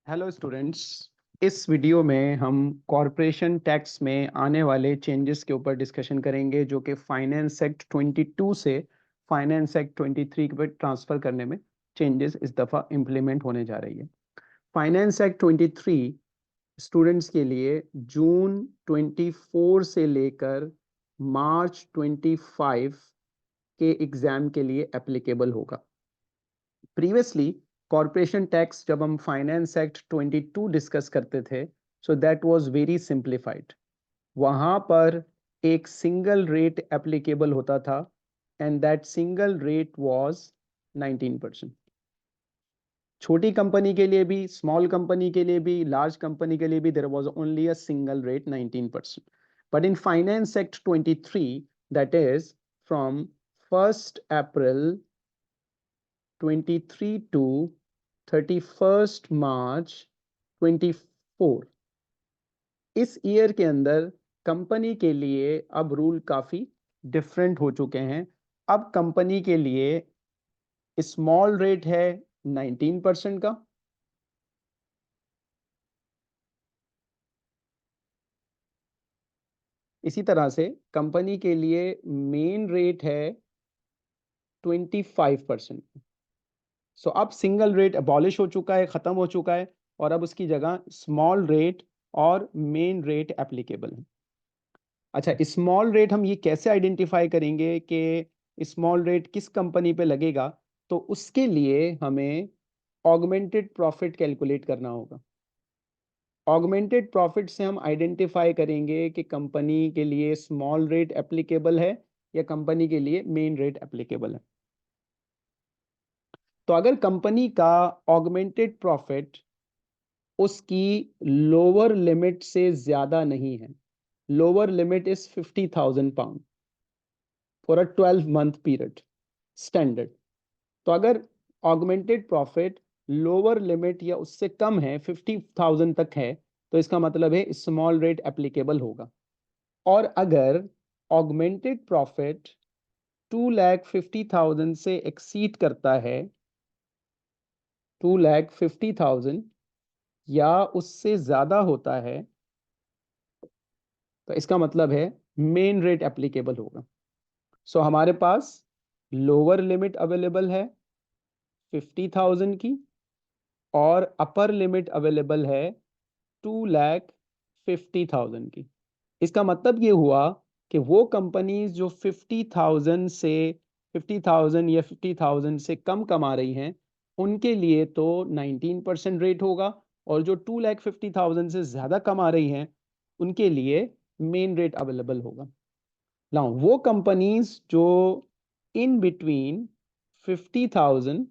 Hello students. इस video में हम कॉरपोरेशन टैक्स में आने वाले चेंजेस के ऊपर डिस्कशन करेंगे जो कि फाइनेंस एक्ट 22 से फाइनेंस एक्ट 23 पे ट्रांसफर करने में चेंजेस इस दफ़ा इम्प्लीमेंट होने जा रही है। फाइनेंस एक्ट 23 स्टूडेंट्स के लिए जून 24 से लेकर मार्च 25 के एग्ज़ाम के लिए एप्लीकेबल होगा। प्रीवियसली कॉरपोरेशन टैक्स जब हम फाइनेंस एक्ट 22 डिस्कस करते थे, so that was very simplified. वहां पर एक सिंगल रेट एप्लीकेबल होता था and that single rate was 19%। छोटी कंपनी के लिए भी, स्मॉल कंपनी के लिए भी, लार्ज कंपनी के लिए भी there was only a single rate 19%। But in finance act 23, that is from 1st April 23 to 31st March 24, इस ईयर के अंदर कंपनी के लिए अब रूल काफी डिफरेंट हो चुके हैं। अब कंपनी के लिए स्मॉल रेट है 19% का, इसी तरह से कंपनी के लिए मेन रेट है 25%। सो अब सिंगल रेट अबॉलिश हो चुका है, खत्म हो चुका है, और अब उसकी जगह स्मॉल रेट और मेन रेट एप्लीकेबल है। अच्छा, स्मॉल रेट हम ये कैसे आइडेंटिफाई करेंगे कि स्मॉल रेट किस कंपनी पे लगेगा? तो उसके लिए हमें ऑगमेंटेड प्रॉफिट कैलकुलेट करना होगा। ऑगमेंटेड प्रॉफिट से हम आइडेंटिफाई करेंगे कि कंपनी के लिए स्मॉल रेट एप्लीकेबल है या कंपनी के लिए मेन रेट एप्लीकेबल है। तो अगर कंपनी का ऑगमेंटेड प्रॉफिट उसकी लोअर लिमिट से ज्यादा नहीं है, lower limit is 50,000 pound for a 12 month period standard. तो अगर ऑगमेंटेड प्रॉफिट लोअर लिमिट या उससे कम है, 50,000 तक है, तो इसका मतलब है स्मॉल रेट एप्लीकेबल होगा। और अगर ऑगमेंटेड प्रॉफिट 2,50,000 से एक्सीड करता है, 2,50,000 या उससे ज्यादा होता है, तो इसका मतलब है मेन रेट एप्लीकेबल होगा। सो हमारे पास लोअर लिमिट अवेलेबल है 50,000 की और अपर लिमिट अवेलेबल है 2,50,000 की। इसका मतलब ये हुआ कि वो कंपनीज जो 50,000 या 50,000 से कम कमा रही हैं, उनके लिए तो 19% रेट होगा, और जो 2,50,000 से ज्यादा कमा रही हैं उनके लिए मेन रेट अवेलेबल होगा। नाउ वो कंपनीज जो इन बिटवीन 50,000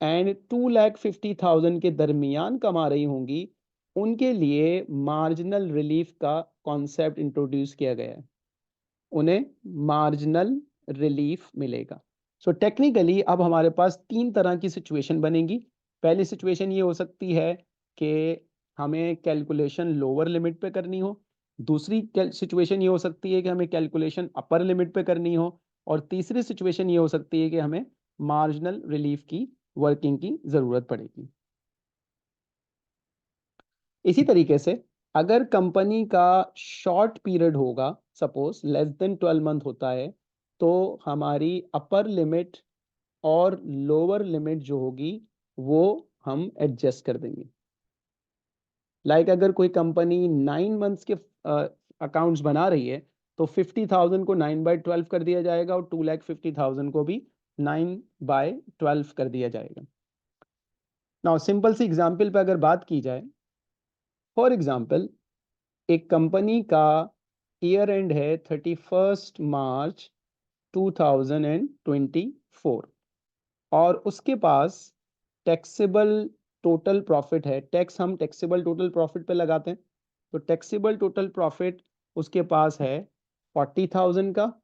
एंड 2,50,000 के दरमियान कमा रही होंगी, उनके लिए मार्जिनल रिलीफ का कॉन्सेप्ट इंट्रोड्यूस किया गया है। उन्हें मार्जिनल रिलीफ मिलेगा। सो टेक्निकली अब हमारे पास तीन तरह की सिचुएशन बनेगी। पहली सिचुएशन ये हो सकती है कि हमें कैलकुलेशन लोअर लिमिट पे करनी हो। दूसरी सिचुएशन ये हो सकती है कि हमें कैलकुलेशन अपर लिमिट पे करनी हो। और तीसरी सिचुएशन ये हो सकती है कि हमें मार्जिनल रिलीफ की वर्किंग की जरूरत पड़ेगी। इसी तरीके से अगर कंपनी का शॉर्ट पीरियड होगा, सपोज लेस देन 12 मंथ होता है, तो हमारी अपर लिमिट और लोअर लिमिट जो होगी वो हम एडजस्ट कर देंगे। अगर कोई कंपनी 9 मंथ्स के अकाउंट्स बना रही है, तो 50,000 को 9/12 कर दिया जाएगा और 2,50,000 को भी 9/12 कर दिया जाएगा। नाउ सिंपल सी एग्जांपल पे अगर बात की जाए, फॉर एग्जांपल एक कंपनी का ईयर एंड है 31st March 2024, और उसके पास टैक्सेबल टोटल प्रॉफिट है। टैक्स हम टैक्सेबल टोटल प्रॉफिट पे लगाते हैं, तो टैक्सेबल टोटल प्रॉफिट उसके पास है 40,000 का,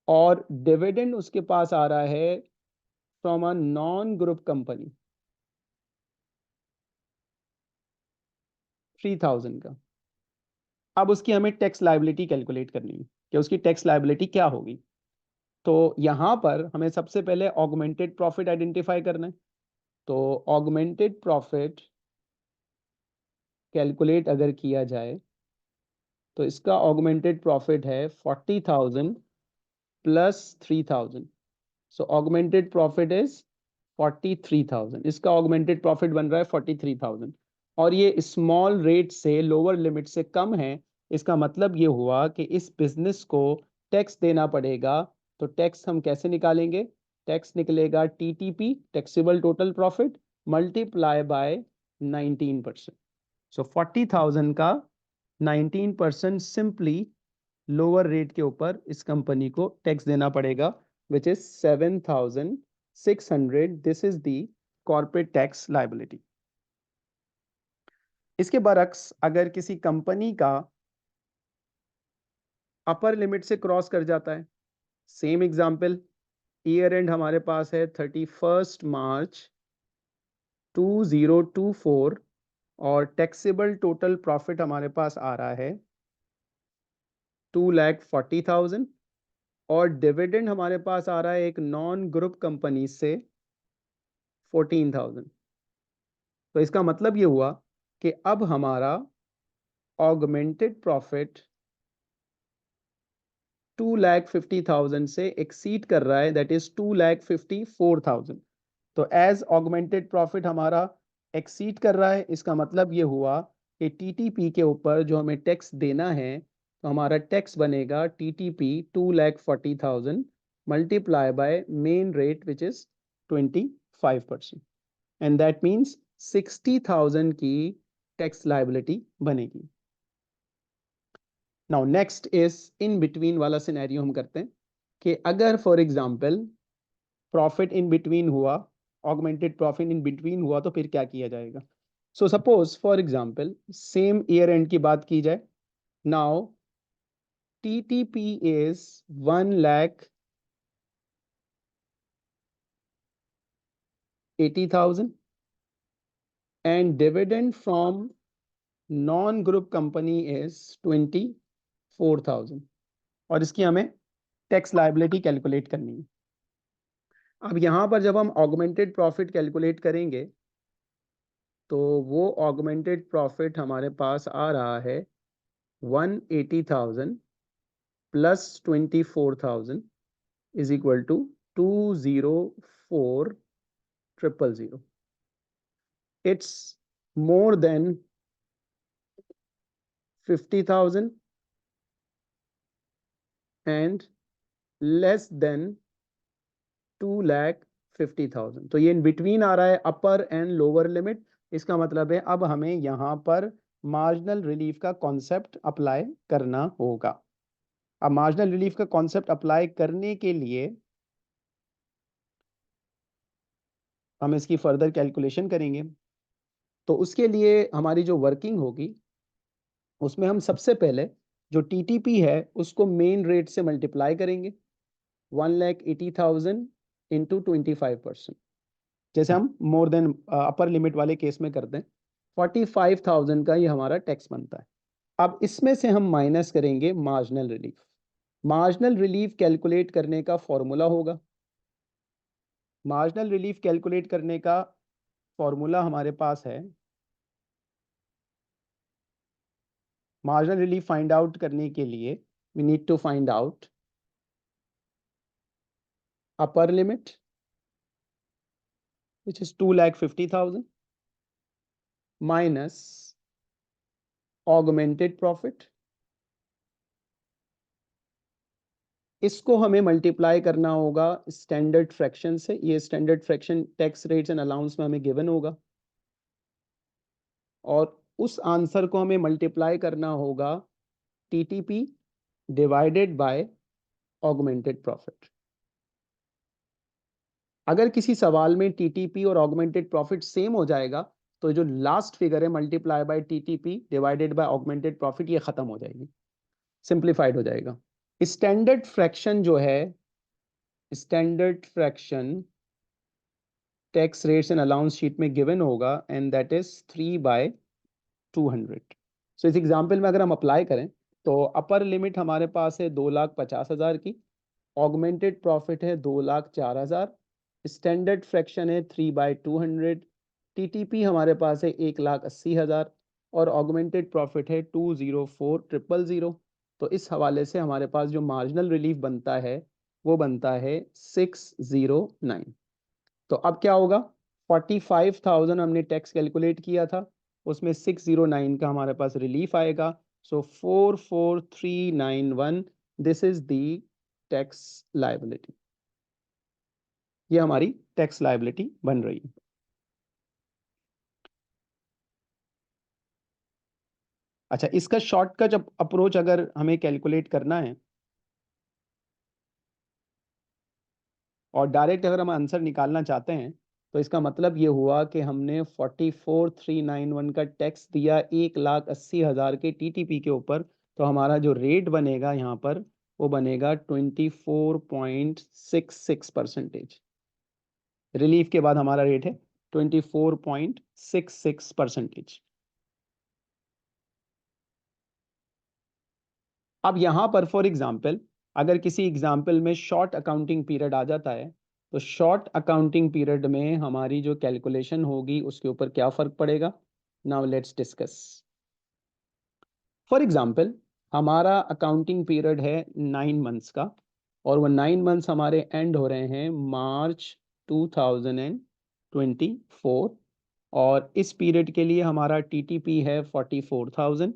और डिविडेंड उसके पास आ रहा है from a non group company 3,000 का। अब उसकी हमें टैक्स लायबिलिटी कैलकुलेट करनी है कि उसकी टैक्स लायबिलिटी क्या होगी। तो यहां पर हमें सबसे पहले ऑगमेंटेड प्रॉफिट आइडेंटिफाई करना है। तो ऑगमेंटेड प्रॉफिट कैलकुलेट अगर किया जाए तो इसका ऑगमेंटेड प्रॉफिट है 40,000 plus 3,000। So augmented profit is 43,000। इसका ऑगमेंटेड प्रॉफिट बन रहा है 43,000 और ये स्मॉल रेट से लोअर लिमिट से कम है। इसका मतलब ये हुआ कि इस बिजनेस को टैक्स देना पड़ेगा। तो टैक्स हम कैसे निकालेंगे? टैक्स निकलेगा TTP, taxable total profit, multiply bye 19%। सो 40,000 का 19% सिंपली लोअर रेट के ऊपर इस कंपनी को टैक्स देना पड़ेगा, which is 7,600। This is the corporate tax liability. इसके बरक्स अगर किसी कंपनी का अपर लिमिट से क्रॉस कर जाता है, सेम एग्जांपल, ईयर एंड हमारे पास है 31 मार्च 2024 और टैक्सेबल टोटल प्रॉफिट हमारे पास आ रहा है 2,40,000 और डिविडेंड हमारे पास आ रहा है एक नॉन ग्रुप कंपनी से 14,000। तो इसका मतलब ये हुआ कि अब हमारा ऑगमेंटेड प्रॉफिट 2,50,000 से एक्सीड कर रहा है, दैट इज 2,54,000। तो एज ऑगमेंटेड प्रॉफिट हमारा एक्सीड कर रहा है, इसका मतलब ये हुआ कि टीटीपी के ऊपर जो हमें टैक्स देना है, तो हमारा टैक्स बनेगा TTP 2,40,000 multiply by main rate which is 25%, and that means 60,000 की टैक्स लाइबिलिटी बनेगी। Now next is in between वाला सिनेरियो हम करते हैं कि अगर for example profit in between हुआ, ऑगमेंटेड प्रॉफिट इन बिटवीन हुआ, तो फिर क्या किया जाएगा? So suppose for example same year and की बात की जाए। Now TTP is 1,80,000 and dividend from non-group company is 24,000 और इसकी हमें टैक्स लायबिलिटी कैलकुलेट करनी है। अब यहां पर जब हम ऑगमेंटेड प्रॉफिट कैलकुलेट करेंगे तो वो ऑगमेंटेड प्रॉफिट हमारे पास आ रहा है 180,000 plus 24,000 is equal to 204,000। It's more than 50,000 and less than 2,50,000। तो ये इन बिटवीन आ रहा है अपर एंड लोअर लिमिट। इसका मतलब है अब हमें यहां पर मार्जिनल रिलीफ का कॉन्सेप्ट अप्लाई करना होगा। अब मार्जिनल रिलीफ का कॉन्सेप्ट अप्लाई करने के लिए हम इसकी फर्दर कैलकुलेशन करेंगे। तो उसके लिए हमारी जो वर्किंग होगी उसमें हम सबसे पहले जो टीटीपी है उसको मेन रेट से मल्टीप्लाई करेंगे, 1,80,000 इंटू 25%, जैसे हम मोर देन अपर लिमिट वाले केस में करते हैं। 45,000 का ये हमारा टैक्स बनता है। अब इसमें से हम माइनस करेंगे marginal relief. Marginal relief calculate करने का फॉर्मूला होगा, मार्जिनल रिलीफ कैलकुलेट करने का फॉर्मूला हमारे पास है, मार्जिनल रिलीफ फाइंड आउट करने के लिए we need to find out upper limit which is 2,50,000 minus augmented profit। इसको हमें मल्टीप्लाई करना होगा स्टैंडर्ड फ्रैक्शन से। ये standard fraction tax rates and allowance में हमें गिवन होगा और उस आंसर को हमें मल्टीप्लाई करना होगा TTP divided by augmented profit. अगर किसी सवाल में टीटीपी और ऑगमेंटेड प्रॉफिट सेम हो जाएगा तो जो लास्ट फिगर है multiply by TTP divided by augmented profit ये खत्म हो जाएगी, सिंप्लीफाइड हो जाएगा। स्टैंडर्ड फ्रैक्शन जो है, standard fraction tax rates and allowance sheet में गिवन होगा एंड दैट इज 3/200। सो इस एग्जांपल में अगर हम अप्लाई करें तो अपर लिमिट हमारे पास है 2,50,000 की, ऑगमेंटेड प्रॉफिट है 2,04,000 स्टैंडर्ड फ्रैक्शन है 3/200, टीटीपी हमारे पास है 1,80,000 और ऑगमेंटेड प्रॉफिट है 204,000। तो इस हवाले से हमारे पास जो मार्जिनल रिलीफ बनता है वो बनता है 609। तो अब क्या होगा, 45,000 हमने टैक्स कैलकुलेट किया था, उसमें 609 का हमारे पास रिलीफ आएगा। सो 44,391, this is the tax liability. ये हमारी टैक्स लायबिलिटी बन रही है। अच्छा, इसका शॉर्टकट अप्रोच अगर हमें कैलकुलेट करना है और डायरेक्ट अगर हम आंसर निकालना चाहते हैं, तो इसका मतलब ये हुआ कि हमने 44,391 का टैक्स दिया 1,80,000 के टीटीपी के ऊपर, तो हमारा जो रेट बनेगा यहाँ पर वो बनेगा 24.66%। रिलीफ के बाद हमारा रेट है 24.66%। अब यहाँ पर फॉर एग्जाम्पल अगर किसी एग्जाम्पल में शॉर्ट अकाउंटिंग पीरियड आ जाता है, तो शॉर्ट अकाउंटिंग पीरियड में हमारी जो कैलकुलेशन होगी उसके ऊपर क्या फर्क पड़ेगा। Now let's discuss. For example हमारा अकाउंटिंग पीरियड है 9 मंथ्स का, और वो 9 मंथ्स हमारे एंड हो रहे हैं मार्च 2024, और इस पीरियड के लिए हमारा टीटीपी है 44,000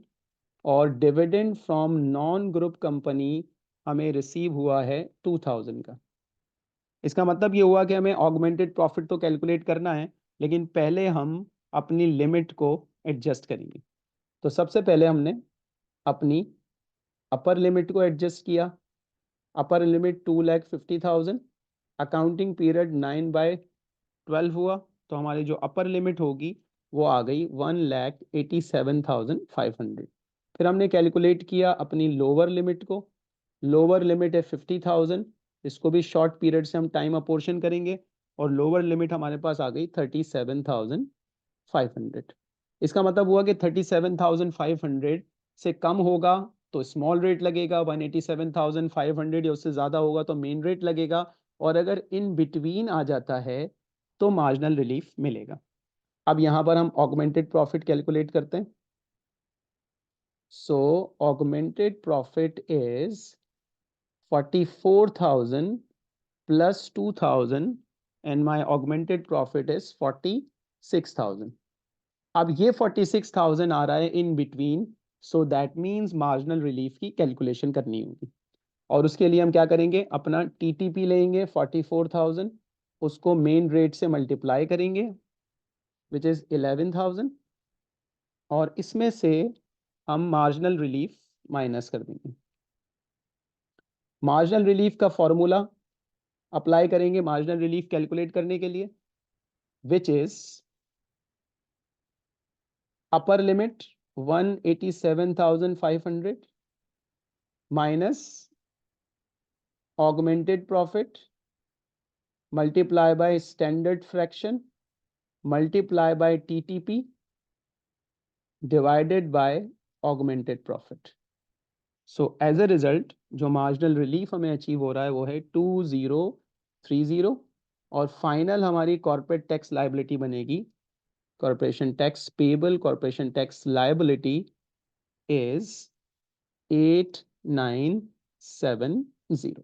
और dividend from non group company हमें रिसीव हुआ है 2,000 का। इसका मतलब ये हुआ कि हमें ऑगमेंटेड प्रॉफिट तो कैलकुलेट करना है, लेकिन पहले हम अपनी लिमिट को एडजस्ट करेंगे। तो सबसे पहले हमने अपनी अपर लिमिट को एडजस्ट किया। अपर लिमिट 2,50,000, अकाउंटिंग पीरियड 9/12 हुआ, तो हमारी जो अपर लिमिट होगी वो आ गई 1,87,500। फिर हमने कैलकुलेट किया अपनी लोअर लिमिट को। लोअर लिमिट है 50,000, इसको भी शॉर्ट पीरियड से हम टाइम अपोर्शन करेंगे, और लोअर लिमिट हमारे पास आ गई 37,500। इसका मतलब हुआ कि 37,500 से कम होगा तो स्मॉल रेट लगेगा, 187,500 या उससे ज़्यादा होगा तो मेन रेट लगेगा, और अगर इन बिटवीन आ जाता है तो मार्जिनल रिलीफ मिलेगा। अब यहाँ पर हम ऑगमेंटेड प्रॉफिट कैलकुलेट करते हैं। सो augmented profit is 44,000 plus 2,000 and my augmented profit is 46,000। अब ये 46,000 आ रहा है in between, so that means marginal relief की कैलकुलेशन करनी होगी, और उसके लिए हम क्या करेंगे, अपना टीटीपी लेंगे 44,000, उसको मेन रेट से मल्टीप्लाई करेंगे विच इज 11,000, और इसमें से हम मार्जिनल रिलीफ माइनस कर देंगे। मार्जिनल रिलीफ का फॉर्मूला अप्लाई करेंगे मार्जिनल रिलीफ कैलकुलेट करने के लिए, which is upper limit 187,500 minus augmented profit multiply by standard fraction multiply by TTP divided by augmented profit. So as a result जो marginal relief हमें achieve हो रहा है वो है 2030, और फाइनल हमारी कॉर्पोरेट टैक्स लायबिलिटी बनेगी, corporation tax payable corporation tax liability is 8970।